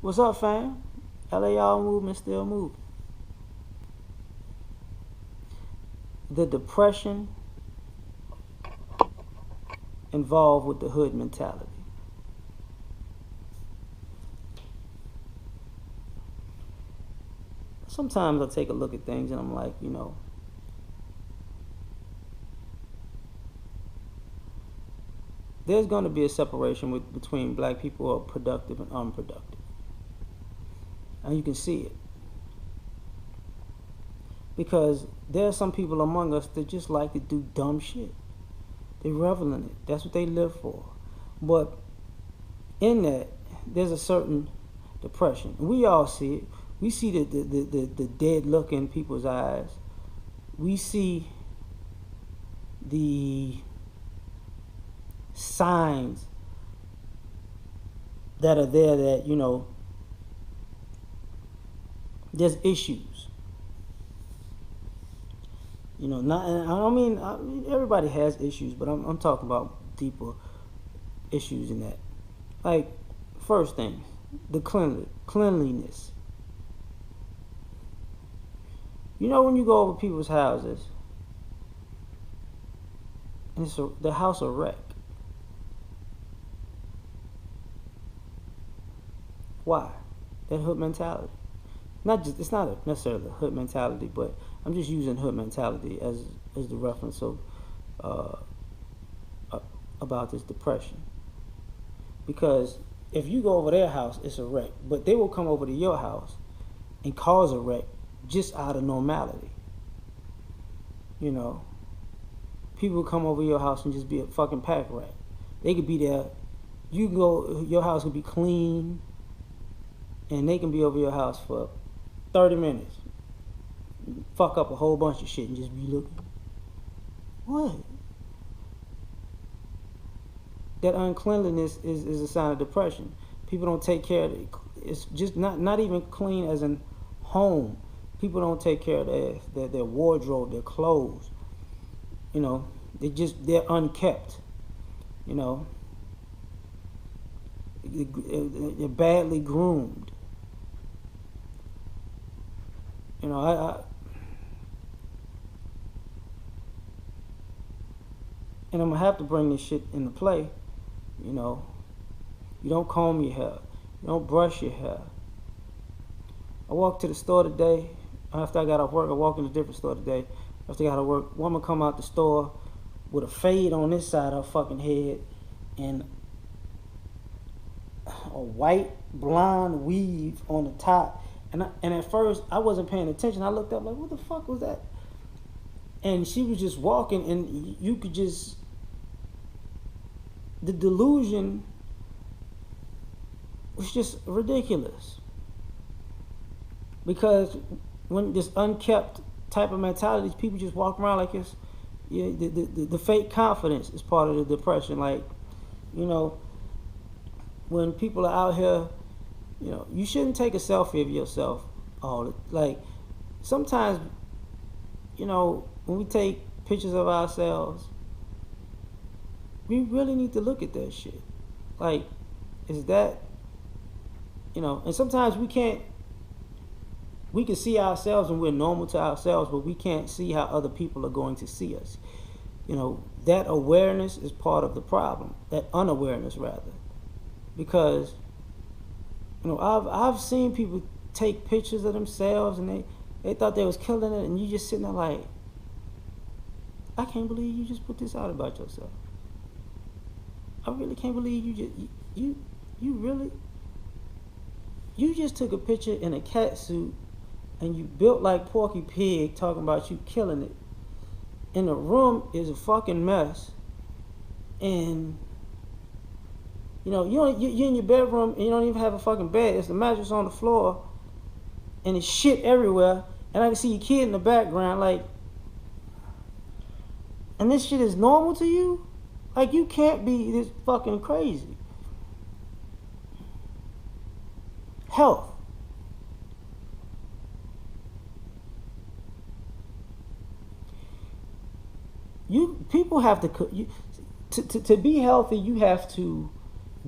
What's up, fam? L.A.R movement still moving. The depression involved with the hood mentality. Sometimes I take a look at things and I'm like, there's going to be a separation between black people who are productive and unproductive. And you can see it. Because there are some people among us that just like to do dumb shit. They revel in it. That's what they live for. But in that, there's a certain depression. We all see it. We see the dead look in people's eyes. We see the signs that are there that, there's issues. Not. I mean, everybody has issues, but I'm talking about deeper issues in that. Like, first thing, the cleanliness. When you go over people's houses, and the house a wreck. Why? That hood mentality. It's not necessarily a hood mentality, but I'm just using hood mentality as the reference of uh, about this depression. Because if you go over their house, it's a wreck. But they will come over to your house and cause a wreck just out of normality. People come over your house and just be a fucking pack rat. They could be there. Your house could be clean, and they can be over your house for 30 minutes. Fuck up a whole bunch of shit and just be looking. What? That uncleanliness is a sign of depression. People don't take care of it. It's just not even clean as in home. People don't take care of their wardrobe, their clothes. They're unkept. They're badly groomed. I and I'm gonna have to bring this shit into play. You don't comb your hair. You don't brush your hair. I walked to the store today. After I got off work, I walked in a different store today. After I got off work, woman come out the store with a fade on this side of her fucking head and a white blonde weave on the top. And at first, I wasn't paying attention. I looked up like, what the fuck was that? And she was just walking, and you could just... The delusion was just ridiculous. Because when this unkept type of mentality, people just walk around like it's... the fake confidence is part of the depression. Like, when people are out here... you shouldn't take a selfie of yourself. Like, sometimes, when we take pictures of ourselves, we really need to look at that shit. Like, is that, and sometimes we can see ourselves and we're normal to ourselves, but we can't see how other people are going to see us. That awareness is part of the problem. That unawareness, rather. Because I've seen people take pictures of themselves and they thought they was killing it, and you just sitting there like, I can't believe you just put this out about yourself. I really can't believe you just took a picture in a cat suit and you built like Porky Pig talking about you killing it. And the room is a fucking mess, and you're in your bedroom and you don't even have a fucking bed. It's the mattress on the floor and it's shit everywhere. And I can see your kid in the background, like, and this shit is normal to you? Like, you can't be this fucking crazy. Health. People have to be healthy, you have to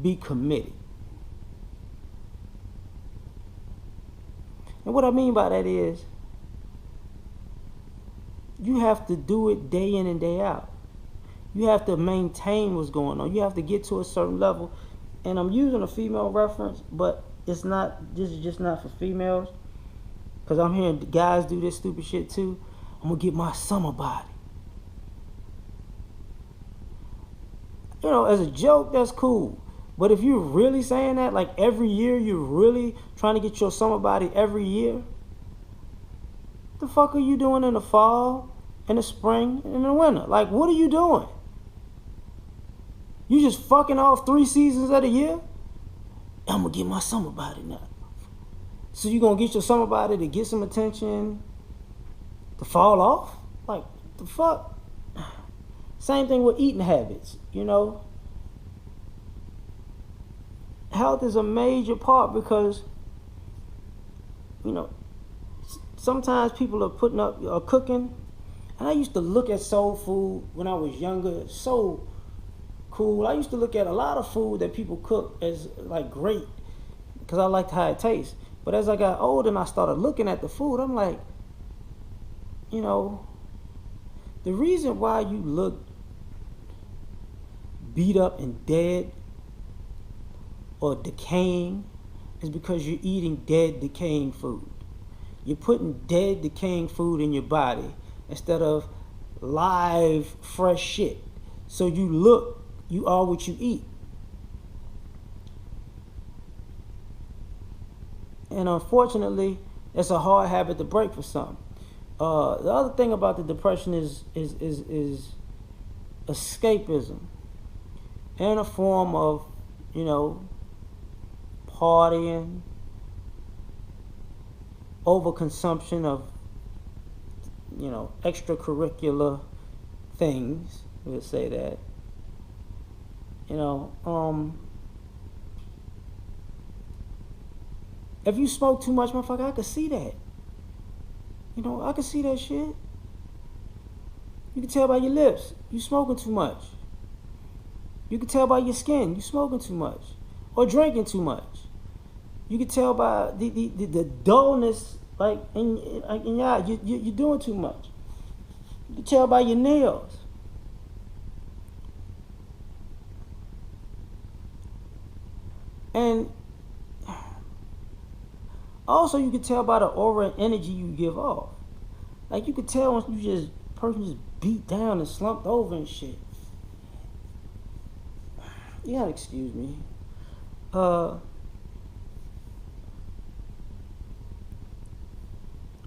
be committed. And what I mean by that is, you have to do it day in and day out. You have to maintain what's going on. You have to get to a certain level. And I'm using a female reference, but it's not, this is just not for females. Because I'm hearing guys do this stupid shit too. I'm going to get my summer body. You know, as a joke, that's cool. But if you're really saying that, like every year, you're really trying to get your summer body every year, the fuck are you doing in the fall, in the spring, and in the winter? Like, what are you doing? You just fucking off 3 seasons of the year? I'm gonna get my summer body now. So you gonna get your summer body to get some attention, to fall off? Like, the fuck? Same thing with eating habits, you know? Health is a major part because, you know, sometimes people are putting up, cooking. And I used to look at soul food when I was younger, so cool. I used to look at a lot of food that people cook as like great because I liked how it tastes. But as I got older and I started looking at the food, I'm like, you know, the reason why you look beat up and dead or decaying is because you're eating dead, decaying food. You're putting dead, decaying food in your body instead of live, fresh shit. So you are what you eat. And unfortunately, it's a hard habit to break for some. The other thing about the depression is escapism, in a form of, you know, partying, overconsumption of, you know, extracurricular things. We'll say that. You know, if you smoke too much, motherfucker, I could see that. You know, I could see that shit. You can tell by your lips, you smoking too much. You can tell by your skin, you smoking too much. Or drinking too much. You can tell by the dullness, like, in your eye, you're doing too much. You can tell by your nails. And also you can tell by the aura and energy you give off. Like, you can tell when you person just beat down and slumped over and shit. You gotta excuse me.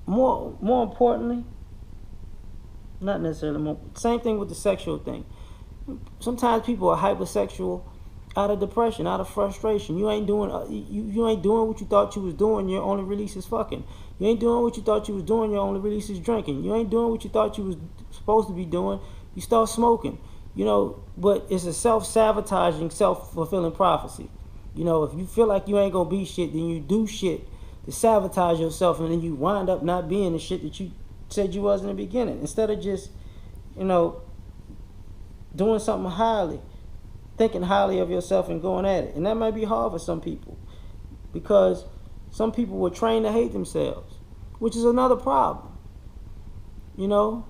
More importantly, not necessarily more, same thing with the sexual thing. Sometimes people are hypersexual out of depression, out of frustration. You ain't doing you ain't doing what you thought you was doing. Your only release is fucking. You ain't doing what you thought you was doing. Your only release is drinking. You ain't doing what you thought you was supposed to be doing. You start smoking. You know, but it's a self-sabotaging, self-fulfilling prophecy. You know, if you feel like you ain't gonna be shit, then you do shit to sabotage yourself, and then you wind up not being the shit that you said you was in the beginning. Instead of just, you know, doing something highly, thinking highly of yourself and going at it. And that might be hard for some people because some people were trained to hate themselves, which is another problem. You know,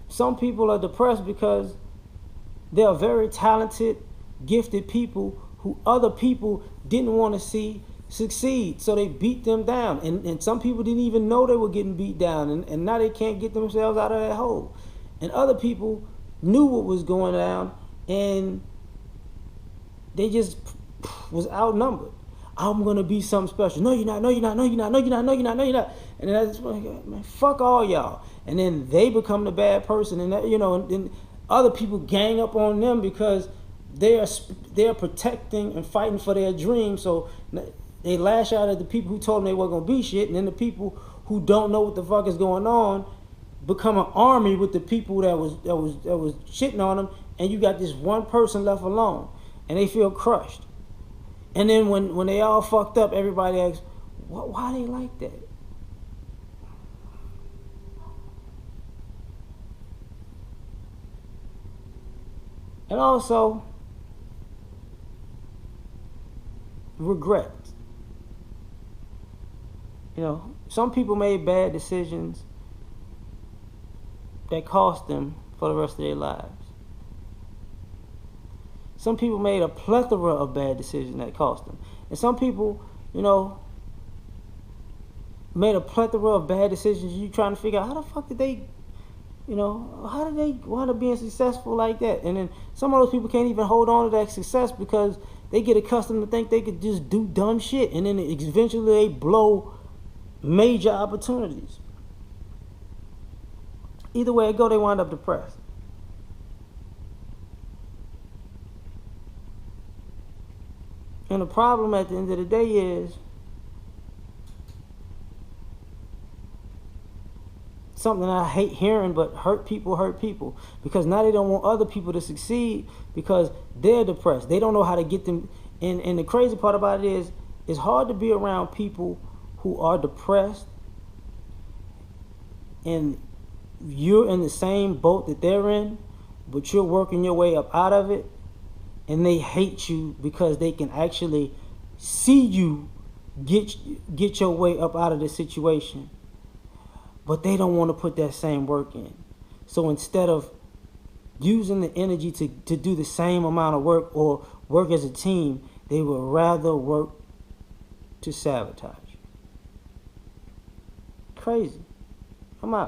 some people are depressed because they are very talented, gifted people who other people didn't want to see succeed, so they beat them down. And some people didn't even know they were getting beat down, and now they can't get themselves out of that hole. And other people knew what was going down, and they just was outnumbered. I'm gonna be something special. No, you're not. No, you're not. No, you're not. No, you're not. No, you're not. No, you're not. And then I just like, man, fuck all y'all. And then they become the bad person, and that, you know, and then other people gang up on them because they're protecting and fighting for their dreams. So they lash out at the people who told them they weren't gonna be shit, and then the people who don't know what the fuck is going on become an army with the people that was shitting on them, and you got this one person left alone, and they feel crushed. And then when they all fucked up, everybody asks, why they like that? And also, regret. You know, some people made bad decisions that cost them for the rest of their lives. Some people made a plethora of bad decisions that cost them. And some people, you know, made a plethora of bad decisions. You trying to figure out how the fuck did they, you know, how did they wind up being successful like that? And then some of those people can't even hold on to that success because they get accustomed to think they could just do dumb shit. And then eventually they blow major opportunities. Either way it go, they wind up depressed. And the problem at the end of the day is something I hate hearing, but hurt people because now they don't want other people to succeed because they're depressed. They don't know how to get them. And the crazy part about it is it's hard to be around people who are depressed and you're in the same boat that they're in, but you're working your way up out of it, and they hate you because they can actually see you get your way up out of the situation, but they don't want to put that same work in. So instead of using the energy to do the same amount of work or work as a team, they would rather work to sabotage. Crazy. I'm out.